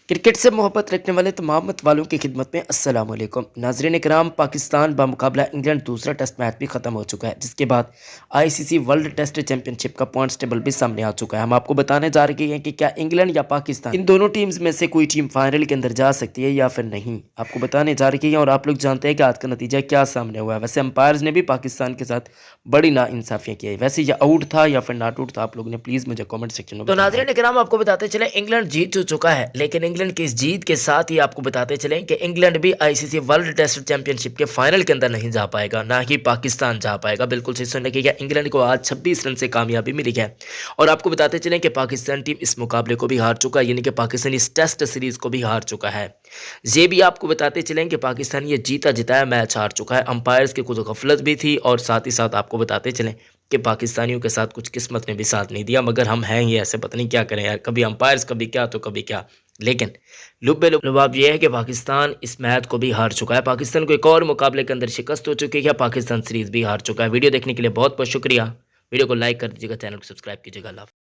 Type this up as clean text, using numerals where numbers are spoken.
Cricket से मोहब्बत रखने वाले तमाम मत वालों की खिदमत में अस्सलाम वालेकुम। नाज़रीन इकराम, पाकिस्तान बामुकाबला इंग्लैंड दूसरा टेस्ट मैच भी ख़त्म हो चुका है, जिसके बाद आईसीसी वर्ल्ड टेस्ट चैंपियनशिप का पॉइंट्स टेबल भी सामने आ चुका है। हम आपको बताने जा रहे हैं कि क्या इंग्लैंड या पाकिस्तान इन दोनों टीम्स में से कोई टीम फाइनल के अंदर जा सकती है या फिर नहीं, आपको बताने जा रही है। और आप लोग जानते हैं कि आज का नतीजा क्या सामने हुआ है। वैसे अंपायर्स ने भी पाकिस्तान के साथ बड़ी नाइंसाफ़ियाँ की है। वैसे यह आउट था या फिर नॉट आउट था, आप लोगों ने प्लीज़ मुझे कॉमेंट सेक्शन में। तो नाज़रीन इकराम, आपको बताते चले इंग्लैंड जीत तो चुका है, लेकिन इंग्लैंड की इस जीत के साथ ही आपको बताते चलें कि इंग्लैंड भी आईसीसी वर्ल्ड टेस्ट चैंपियनशिप के फाइनल के अंदर नहीं जा पाएगा, ना ही पाकिस्तान जा पाएगा। बिल्कुल सही सुन रखिएगा, इंग्लैंड को आज 26 रन से कामयाबी मिली है। और आपको बताते चलें कि पाकिस्तान टीम इस मुकाबले को भी हार चुका है, यानी कि पाकिस्तान इस टेस्ट सीरीज को भी हार चुका है। ये भी आपको बताते चलें कि पाकिस्तान ये जीता जिताया मैच हार चुका है। अंपायर्स की कुछ गफलत भी थी और साथ ही साथ आपको बताते चलें कि पाकिस्तानियों के साथ कुछ किस्मत ने भी साथ नहीं दिया। मगर हम हैं ही ऐसे, पता नहीं क्या करें यार, कभी अंपायर्स कभी क्या तो कभी क्या। लेकिन लुब्बे लुबाब ये है कि पाकिस्तान इस मैच को भी हार चुका है। पाकिस्तान को एक और मुकाबले के अंदर शिकस्त हो चुकी है, पाकिस्तान सीरीज भी हार चुका है। वीडियो देखने के लिए बहुत बहुत शुक्रिया। वीडियो को लाइक कर दीजिएगा, चैनल को सब्सक्राइब कीजिएगा। अल्लाह हाफ़िज़।